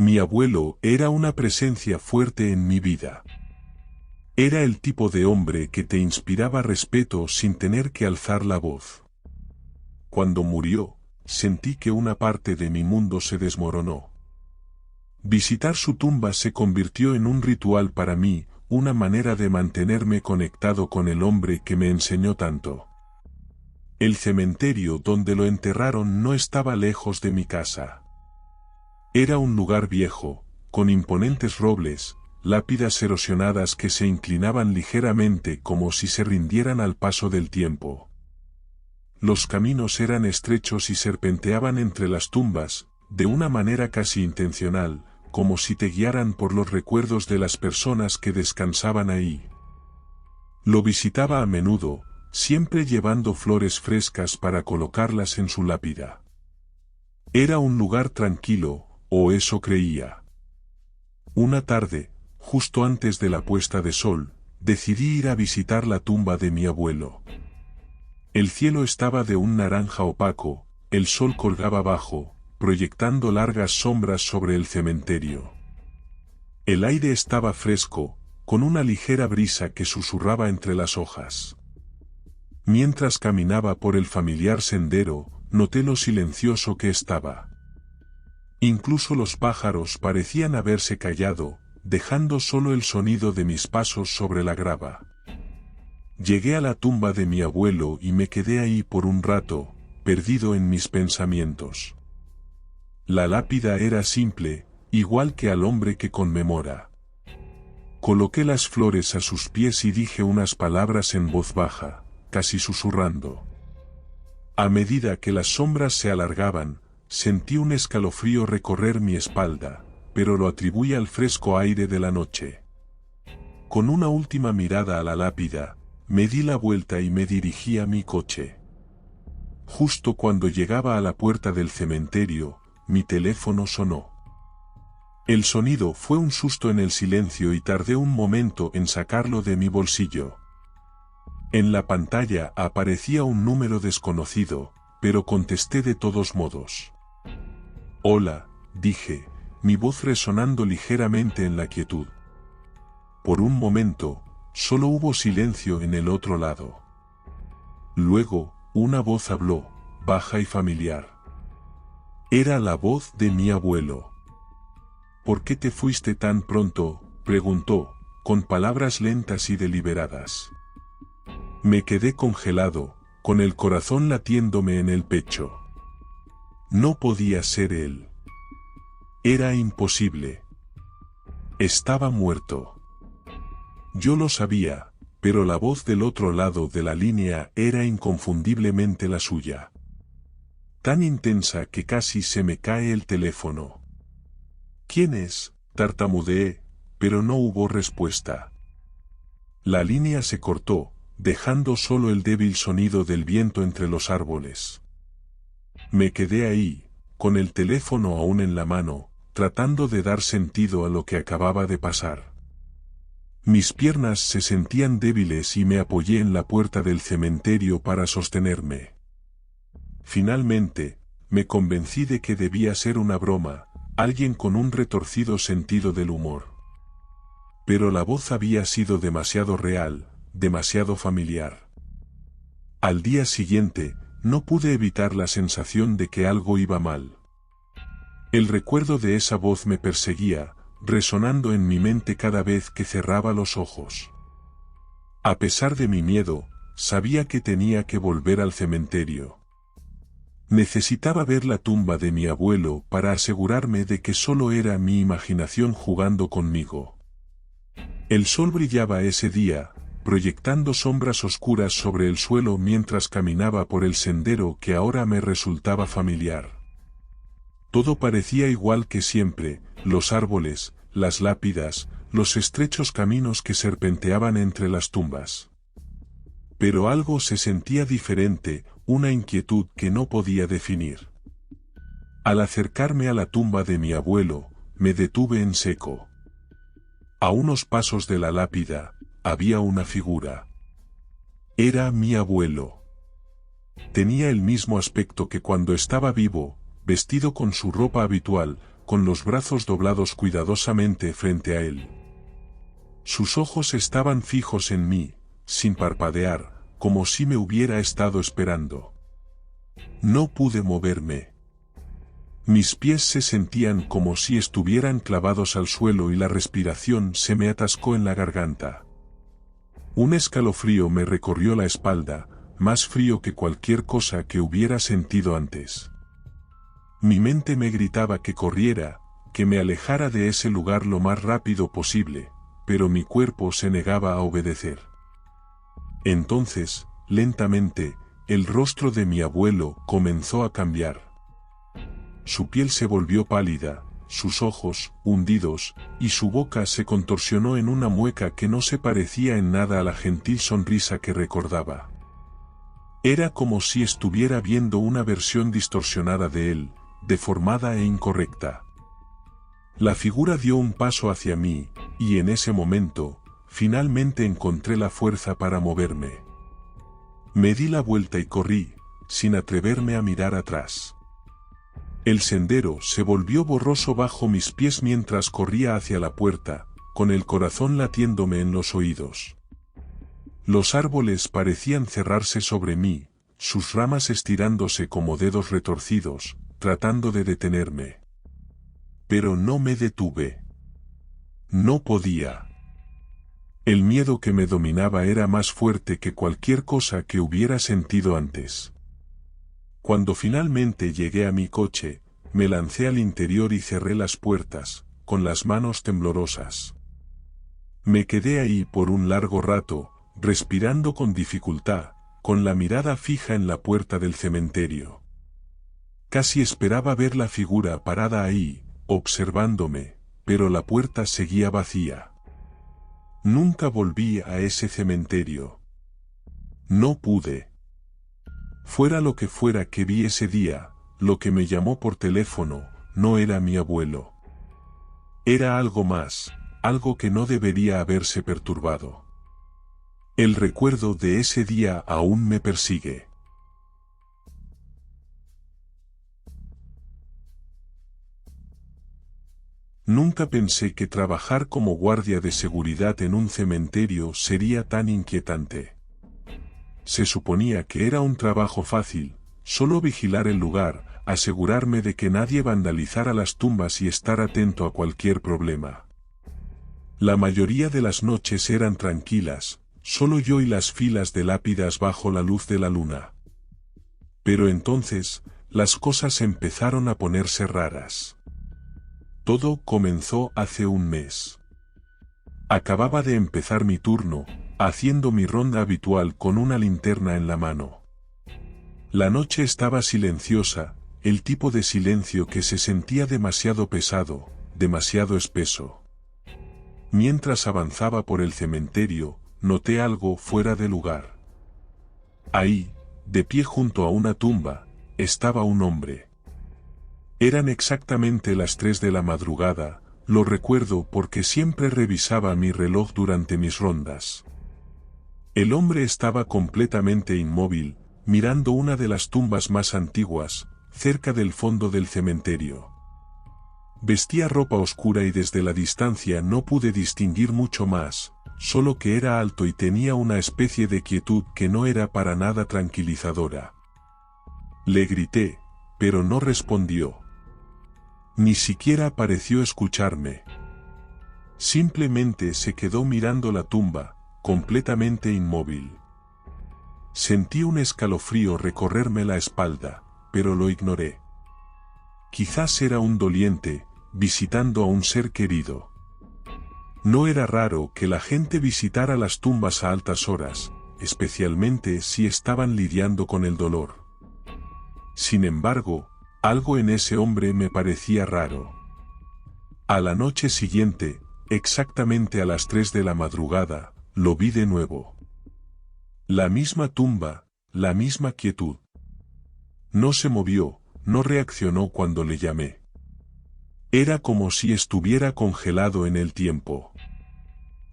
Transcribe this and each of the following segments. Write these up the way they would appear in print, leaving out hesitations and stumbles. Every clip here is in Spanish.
Mi abuelo era una presencia fuerte en mi vida. Era el tipo de hombre que te inspiraba respeto sin tener que alzar la voz. Cuando murió, sentí que una parte de mi mundo se desmoronó. Visitar su tumba se convirtió en un ritual para mí, una manera de mantenerme conectado con el hombre que me enseñó tanto. El cementerio donde lo enterraron no estaba lejos de mi casa. Era un lugar viejo, con imponentes robles, lápidas erosionadas que se inclinaban ligeramente como si se rindieran al paso del tiempo. Los caminos eran estrechos y serpenteaban entre las tumbas, de una manera casi intencional, como si te guiaran por los recuerdos de las personas que descansaban ahí. Lo visitaba a menudo, siempre llevando flores frescas para colocarlas en su lápida. Era un lugar tranquilo, o eso creía. Una tarde, justo antes de la puesta de sol, decidí ir a visitar la tumba de mi abuelo. El cielo estaba de un naranja opaco, el sol colgaba bajo, proyectando largas sombras sobre el cementerio. El aire estaba fresco, con una ligera brisa que susurraba entre las hojas. Mientras caminaba por el familiar sendero, noté lo silencioso que estaba. Incluso los pájaros parecían haberse callado, dejando solo el sonido de mis pasos sobre la grava. Llegué a la tumba de mi abuelo y me quedé ahí por un rato, perdido en mis pensamientos. La lápida era simple, igual que al hombre que conmemora. Coloqué las flores a sus pies y dije unas palabras en voz baja, casi susurrando. A medida que las sombras se alargaban, sentí un escalofrío recorrer mi espalda, pero lo atribuí al fresco aire de la noche. Con una última mirada a la lápida, me di la vuelta y me dirigí a mi coche. Justo cuando llegaba a la puerta del cementerio, mi teléfono sonó. El sonido fue un susto en el silencio y tardé un momento en sacarlo de mi bolsillo. En la pantalla aparecía un número desconocido, pero contesté de todos modos. Hola, dije, mi voz resonando ligeramente en la quietud. Por un momento, solo hubo silencio en el otro lado. Luego, una voz habló, baja y familiar. Era la voz de mi abuelo. ¿Por qué te fuiste tan pronto?, preguntó, con palabras lentas y deliberadas. Me quedé congelado, con el corazón latiéndome en el pecho. No podía ser él. Era imposible. Estaba muerto. Yo lo sabía, pero la voz del otro lado de la línea era inconfundiblemente la suya. Tan intensa que casi se me cae el teléfono. ¿Quién es?, tartamudeé, pero no hubo respuesta. La línea se cortó, dejando solo el débil sonido del viento entre los árboles. Me quedé ahí, con el teléfono aún en la mano, tratando de dar sentido a lo que acababa de pasar. Mis piernas se sentían débiles y me apoyé en la puerta del cementerio para sostenerme. Finalmente, me convencí de que debía ser una broma, alguien con un retorcido sentido del humor. Pero la voz había sido demasiado real, demasiado familiar. Al día siguiente, no pude evitar la sensación de que algo iba mal. El recuerdo de esa voz me perseguía, resonando en mi mente cada vez que cerraba los ojos. A pesar de mi miedo, sabía que tenía que volver al cementerio. Necesitaba ver la tumba de mi abuelo para asegurarme de que solo era mi imaginación jugando conmigo. El sol brillaba ese día, proyectando sombras oscuras sobre el suelo mientras caminaba por el sendero que ahora me resultaba familiar. Todo parecía igual que siempre, los árboles, las lápidas, los estrechos caminos que serpenteaban entre las tumbas. Pero algo se sentía diferente, una inquietud que no podía definir. Al acercarme a la tumba de mi abuelo, me detuve en seco. A unos pasos de la lápida, había una figura. Era mi abuelo. Tenía el mismo aspecto que cuando estaba vivo, vestido con su ropa habitual, con los brazos doblados cuidadosamente frente a él. Sus ojos estaban fijos en mí, sin parpadear, como si me hubiera estado esperando. No pude moverme. Mis pies se sentían como si estuvieran clavados al suelo y la respiración se me atascó en la garganta. Un escalofrío me recorrió la espalda, más frío que cualquier cosa que hubiera sentido antes. Mi mente me gritaba que corriera, que me alejara de ese lugar lo más rápido posible, pero mi cuerpo se negaba a obedecer. Entonces, lentamente, el rostro de mi abuelo comenzó a cambiar. Su piel se volvió pálida, sus ojos, hundidos, y su boca se contorsionó en una mueca que no se parecía en nada a la gentil sonrisa que recordaba. Era como si estuviera viendo una versión distorsionada de él, deformada e incorrecta. La figura dio un paso hacia mí, y en ese momento, finalmente encontré la fuerza para moverme. Me di la vuelta y corrí, sin atreverme a mirar atrás. El sendero se volvió borroso bajo mis pies mientras corría hacia la puerta, con el corazón latiéndome en los oídos. Los árboles parecían cerrarse sobre mí, sus ramas estirándose como dedos retorcidos, tratando de detenerme. Pero no me detuve. No podía. El miedo que me dominaba era más fuerte que cualquier cosa que hubiera sentido antes. Cuando finalmente llegué a mi coche, me lancé al interior y cerré las puertas, con las manos temblorosas. Me quedé ahí por un largo rato, respirando con dificultad, con la mirada fija en la puerta del cementerio. Casi esperaba ver la figura parada ahí, observándome, pero la puerta seguía vacía. Nunca volví a ese cementerio. No pude. Fuera lo que fuera que vi ese día, lo que me llamó por teléfono, no era mi abuelo. Era algo más, algo que no debería haberse perturbado. El recuerdo de ese día aún me persigue. Nunca pensé que trabajar como guardia de seguridad en un cementerio sería tan inquietante. Se suponía que era un trabajo fácil, solo vigilar el lugar, asegurarme de que nadie vandalizara las tumbas y estar atento a cualquier problema. La mayoría de las noches eran tranquilas, solo yo y las filas de lápidas bajo la luz de la luna. Pero entonces, las cosas empezaron a ponerse raras. Todo comenzó hace un mes. Acababa de empezar mi turno, haciendo mi ronda habitual con una linterna en la mano. La noche estaba silenciosa, el tipo de silencio que se sentía demasiado pesado, demasiado espeso. Mientras avanzaba por el cementerio, noté algo fuera de lugar. Ahí, de pie junto a una tumba, estaba un hombre. Eran exactamente las 3 de la madrugada, lo recuerdo porque siempre revisaba mi reloj durante mis rondas. El hombre estaba completamente inmóvil, mirando una de las tumbas más antiguas, cerca del fondo del cementerio. Vestía ropa oscura y desde la distancia no pude distinguir mucho más, solo que era alto y tenía una especie de quietud que no era para nada tranquilizadora. Le grité, pero no respondió. Ni siquiera pareció escucharme. Simplemente se quedó mirando la tumba, completamente inmóvil. Sentí un escalofrío recorrerme la espalda, pero lo ignoré. Quizás era un doliente, visitando a un ser querido. No era raro que la gente visitara las tumbas a altas horas, especialmente si estaban lidiando con el dolor. Sin embargo, algo en ese hombre me parecía raro. A la noche siguiente, exactamente a las 3 de la madrugada, lo vi de nuevo. La misma tumba, la misma quietud. No se movió, no reaccionó cuando le llamé. Era como si estuviera congelado en el tiempo.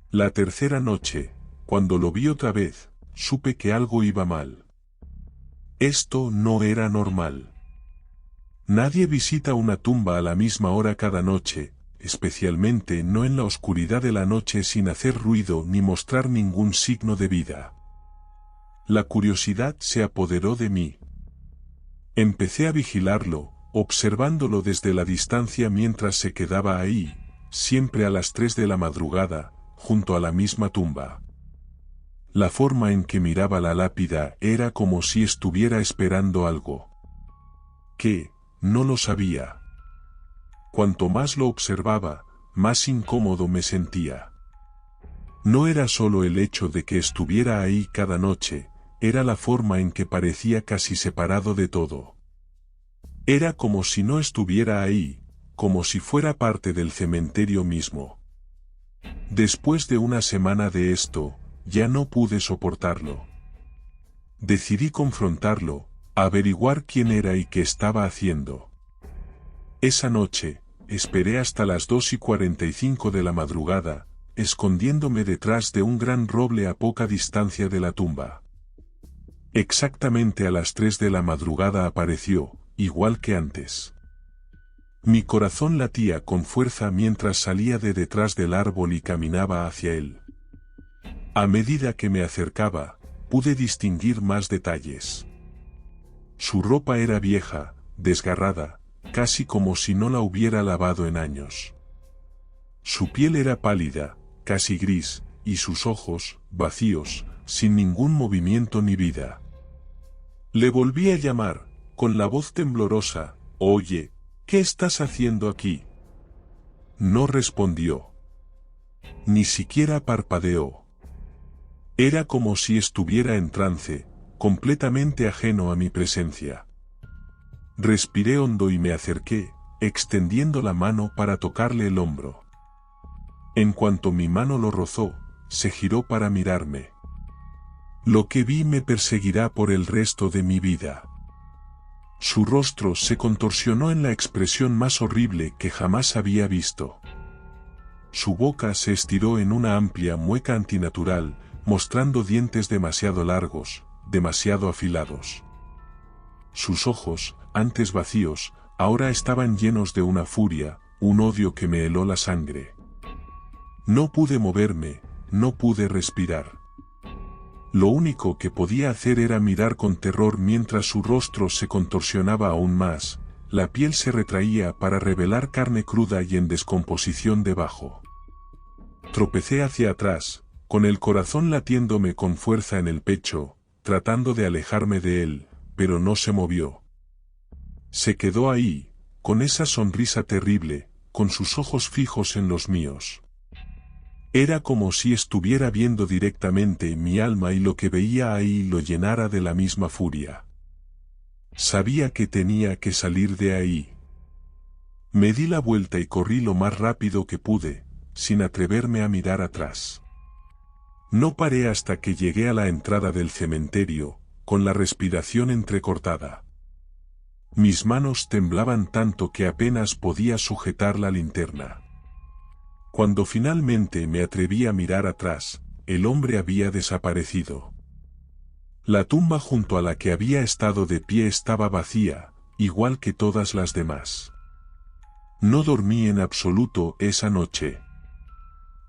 La tercera noche, cuando lo vi otra vez, supe que algo iba mal. Esto no era normal. Nadie visita una tumba a la misma hora cada noche, especialmente no en la oscuridad de la noche sin hacer ruido ni mostrar ningún signo de vida. La curiosidad se apoderó de mí. Empecé a vigilarlo, observándolo desde la distancia mientras se quedaba ahí, siempre a las 3 de la madrugada, junto a la misma tumba. La forma en que miraba la lápida era como si estuviera esperando algo. ¿Qué? No lo sabía. Cuanto más lo observaba, más incómodo me sentía. No era solo el hecho de que estuviera ahí cada noche, era la forma en que parecía casi separado de todo. Era como si no estuviera ahí, como si fuera parte del cementerio mismo. Después de una semana de esto, ya no pude soportarlo. Decidí confrontarlo, averiguar quién era y qué estaba haciendo. Esa noche, esperé hasta las 2:45 de la madrugada, escondiéndome detrás de un gran roble a poca distancia de la tumba. Exactamente a las 3 de la madrugada apareció, igual que antes. Mi corazón latía con fuerza mientras salía de detrás del árbol y caminaba hacia él. A medida que me acercaba, pude distinguir más detalles. Su ropa era vieja, desgarrada, casi como si no la hubiera lavado en años. Su piel era pálida, casi gris, y sus ojos, vacíos, sin ningún movimiento ni vida. Le volví a llamar, con la voz temblorosa: «Oye, ¿qué estás haciendo aquí?». No respondió. Ni siquiera parpadeó. Era como si estuviera en trance, completamente ajeno a mi presencia. Respiré hondo y me acerqué, extendiendo la mano para tocarle el hombro. En cuanto mi mano lo rozó, se giró para mirarme. Lo que vi me perseguirá por el resto de mi vida. Su rostro se contorsionó en la expresión más horrible que jamás había visto. Su boca se estiró en una amplia mueca antinatural, mostrando dientes demasiado largos, demasiado afilados. Sus ojos, antes vacíos, ahora estaban llenos de una furia, un odio que me heló la sangre. No pude moverme, no pude respirar. Lo único que podía hacer era mirar con terror mientras su rostro se contorsionaba aún más, la piel se retraía para revelar carne cruda y en descomposición debajo. Tropecé hacia atrás, con el corazón latiéndome con fuerza en el pecho, tratando de alejarme de él, pero no se movió. Se quedó ahí, con esa sonrisa terrible, con sus ojos fijos en los míos. Era como si estuviera viendo directamente mi alma y lo que veía ahí lo llenara de la misma furia. Sabía que tenía que salir de ahí. Me di la vuelta y corrí lo más rápido que pude, sin atreverme a mirar atrás. No paré hasta que llegué a la entrada del cementerio, con la respiración entrecortada. Mis manos temblaban tanto que apenas podía sujetar la linterna. Cuando finalmente me atreví a mirar atrás, el hombre había desaparecido. La tumba junto a la que había estado de pie estaba vacía, igual que todas las demás. No dormí en absoluto esa noche.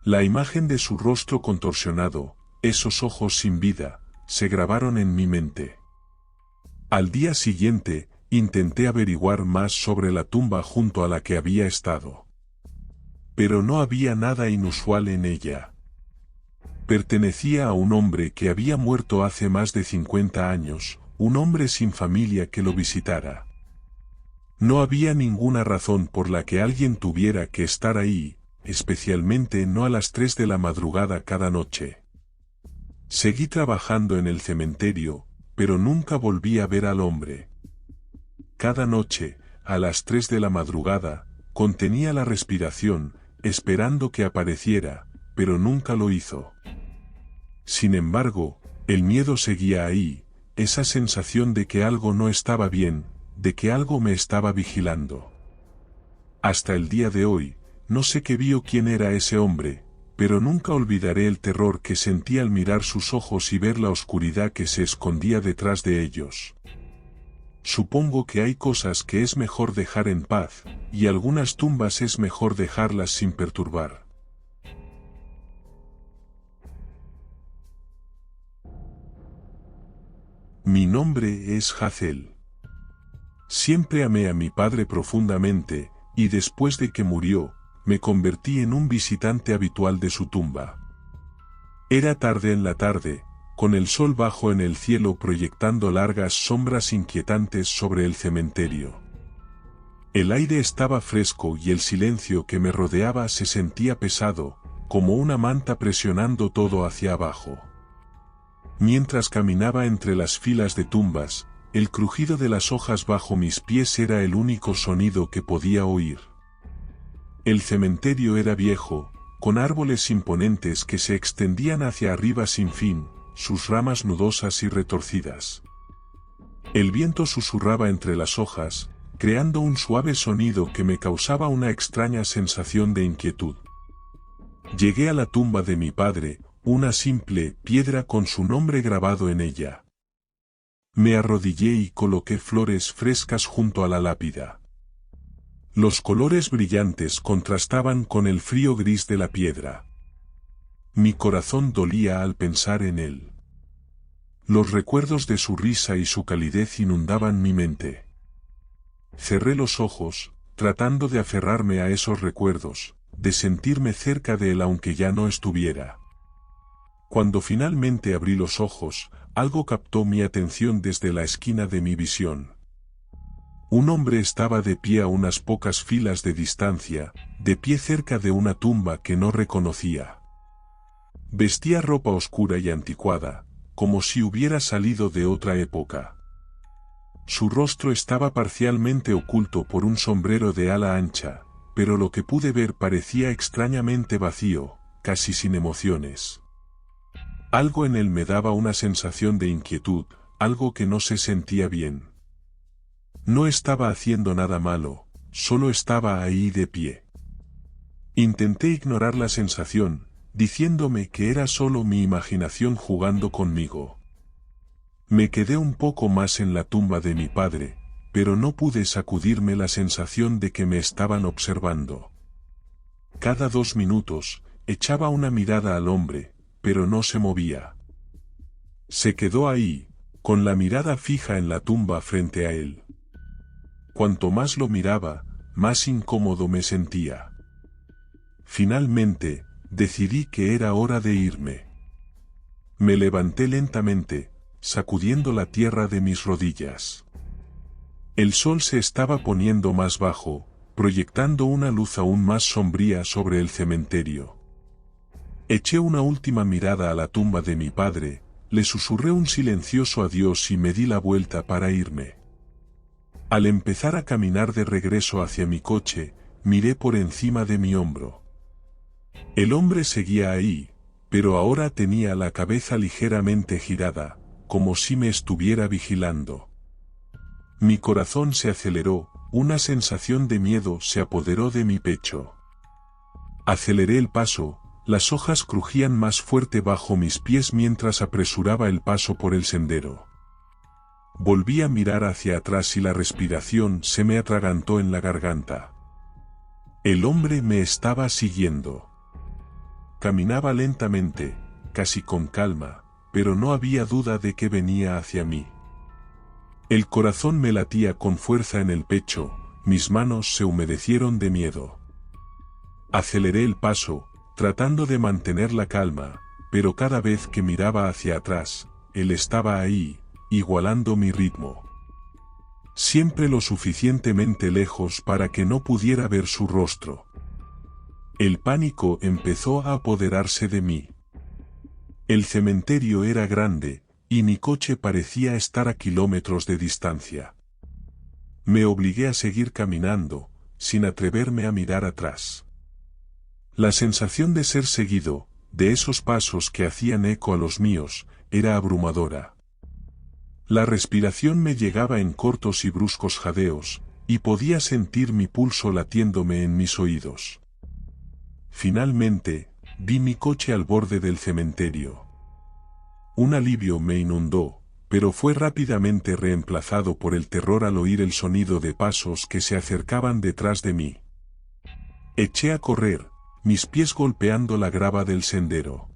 La imagen de su rostro contorsionado, esos ojos sin vida, se grabaron en mi mente. Al día siguiente, intenté averiguar más sobre la tumba junto a la que había estado. Pero no había nada inusual en ella. Pertenecía a un hombre que había muerto hace más de 50 años, un hombre sin familia que lo visitara. No había ninguna razón por la que alguien tuviera que estar ahí, especialmente no a las 3 de la madrugada cada noche. Seguí trabajando en el cementerio, pero nunca volví a ver al hombre. Cada noche, a las 3 de la madrugada, contenía la respiración, esperando que apareciera, pero nunca lo hizo. Sin embargo, el miedo seguía ahí, esa sensación de que algo no estaba bien, de que algo me estaba vigilando. Hasta el día de hoy, no sé qué vio quién era ese hombre, pero nunca olvidaré el terror que sentí al mirar sus ojos y ver la oscuridad que se escondía detrás de ellos. supongo que hay cosas que es mejor dejar en paz, y algunas tumbas es mejor dejarlas sin perturbar. Mi nombre es Hazel. Siempre amé a mi padre profundamente, y después de que murió, me convertí en un visitante habitual de su tumba. Era tarde en la tarde, con el sol bajo en el cielo proyectando largas sombras inquietantes sobre el cementerio. El aire estaba fresco y el silencio que me rodeaba se sentía pesado, como una manta presionando todo hacia abajo. Mientras caminaba entre las filas de tumbas, el crujido de las hojas bajo mis pies era el único sonido que podía oír. El cementerio era viejo, con árboles imponentes que se extendían hacia arriba sin fin, sus ramas nudosas y retorcidas. El viento susurraba entre las hojas, creando un suave sonido que me causaba una extraña sensación de inquietud. Llegué a la tumba de mi padre, una simple piedra con su nombre grabado en ella. Me arrodillé y coloqué flores frescas junto a la lápida. Los colores brillantes contrastaban con el frío gris de la piedra. Mi corazón dolía al pensar en él. Los recuerdos de su risa y su calidez inundaban mi mente. Cerré los ojos, tratando de aferrarme a esos recuerdos, de sentirme cerca de él aunque ya no estuviera. Cuando finalmente abrí los ojos, algo captó mi atención desde la esquina de mi visión. Un hombre estaba de pie a unas pocas filas de distancia, de pie cerca de una tumba que no reconocía. Vestía ropa oscura y anticuada, como si hubiera salido de otra época. Su rostro estaba parcialmente oculto por un sombrero de ala ancha, pero lo que pude ver parecía extrañamente vacío, casi sin emociones. Algo en él me daba una sensación de inquietud, algo que no se sentía bien. No estaba haciendo nada malo, solo estaba ahí de pie. Intenté ignorar la sensación, diciéndome que era solo mi imaginación jugando conmigo. Me quedé un poco más en la tumba de mi padre, pero no pude sacudirme la sensación de que me estaban observando. Cada 2 minutos, echaba una mirada al hombre, pero no se movía. Se quedó ahí, con la mirada fija en la tumba frente a él. Cuanto más lo miraba, más incómodo me sentía. Finalmente, decidí que era hora de irme. Me levanté lentamente, sacudiendo la tierra de mis rodillas. El sol se estaba poniendo más bajo, proyectando una luz aún más sombría sobre el cementerio. Eché una última mirada a la tumba de mi padre, le susurré un silencioso adiós y me di la vuelta para irme. Al empezar a caminar de regreso hacia mi coche, miré por encima de mi hombro. El hombre seguía ahí, pero ahora tenía la cabeza ligeramente girada, como si me estuviera vigilando. Mi corazón se aceleró, una sensación de miedo se apoderó de mi pecho. Aceleré el paso, las hojas crujían más fuerte bajo mis pies mientras apresuraba el paso por el sendero. Volví a mirar hacia atrás y la respiración se me atragantó en la garganta. El hombre me estaba siguiendo. Caminaba lentamente, casi con calma, pero no había duda de que venía hacia mí. El corazón me latía con fuerza en el pecho, mis manos se humedecieron de miedo. Aceleré el paso, tratando de mantener la calma, pero cada vez que miraba hacia atrás, él estaba ahí, igualando mi ritmo. Siempre lo suficientemente lejos para que no pudiera ver su rostro. El pánico empezó a apoderarse de mí. El cementerio era grande, y mi coche parecía estar a kilómetros de distancia. Me obligué a seguir caminando, sin atreverme a mirar atrás. La sensación de ser seguido, de esos pasos que hacían eco a los míos, era abrumadora. La respiración me llegaba en cortos y bruscos jadeos, y podía sentir mi pulso latiéndome en mis oídos. Finalmente, vi mi coche al borde del cementerio. Un alivio me inundó, pero fue rápidamente reemplazado por el terror al oír el sonido de pasos que se acercaban detrás de mí. Eché a correr, mis pies golpeando la grava del sendero.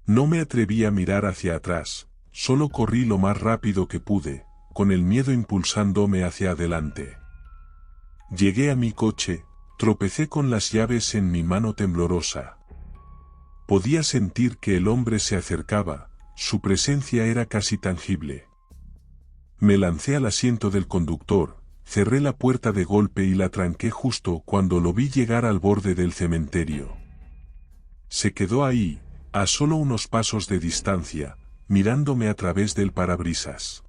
No me atreví a mirar hacia atrás, solo corrí lo más rápido que pude, con el miedo impulsándome hacia adelante. Llegué a mi coche, tropecé con las llaves en mi mano temblorosa. Podía sentir que el hombre se acercaba, su presencia era casi tangible. Me lancé al asiento del conductor, cerré la puerta de golpe y la tranqué justo cuando lo vi llegar al borde del cementerio. Se quedó ahí, a solo unos pasos de distancia, mirándome a través del parabrisas.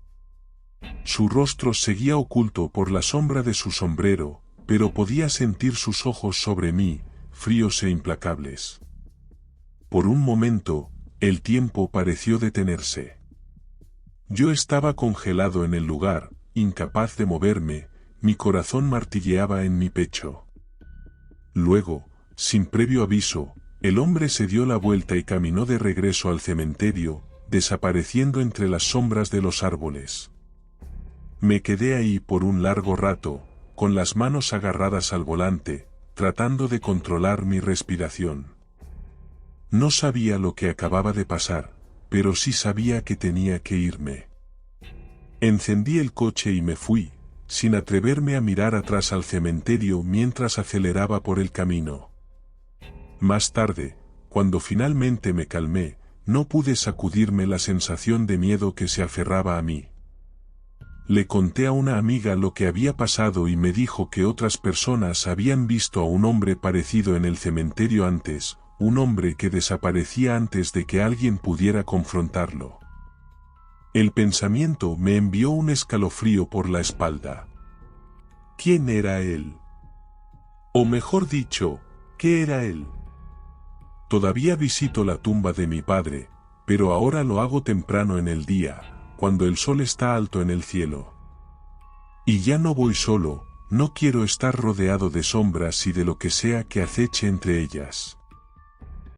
Su rostro seguía oculto por la sombra de su sombrero, pero podía sentir sus ojos sobre mí, fríos e implacables. Por un momento, el tiempo pareció detenerse. Yo estaba congelado en el lugar, incapaz de moverme, mi corazón martilleaba en mi pecho. Luego, sin previo aviso, el hombre se dio la vuelta y caminó de regreso al cementerio, desapareciendo entre las sombras de los árboles. Me quedé ahí por un largo rato, con las manos agarradas al volante, tratando de controlar mi respiración. No sabía lo que acababa de pasar, pero sí sabía que tenía que irme. Encendí el coche y me fui, sin atreverme a mirar atrás al cementerio mientras aceleraba por el camino. Más tarde, cuando finalmente me calmé, no pude sacudirme la sensación de miedo que se aferraba a mí. Le conté a una amiga lo que había pasado y me dijo que otras personas habían visto a un hombre parecido en el cementerio antes, un hombre que desaparecía antes de que alguien pudiera confrontarlo. El pensamiento me envió un escalofrío por la espalda. ¿Quién era él? O mejor dicho, ¿qué era él? Todavía visito la tumba de mi padre, pero ahora lo hago temprano en el día, cuando el sol está alto en el cielo. Y ya no voy solo, no quiero estar rodeado de sombras y de lo que sea que aceche entre ellas.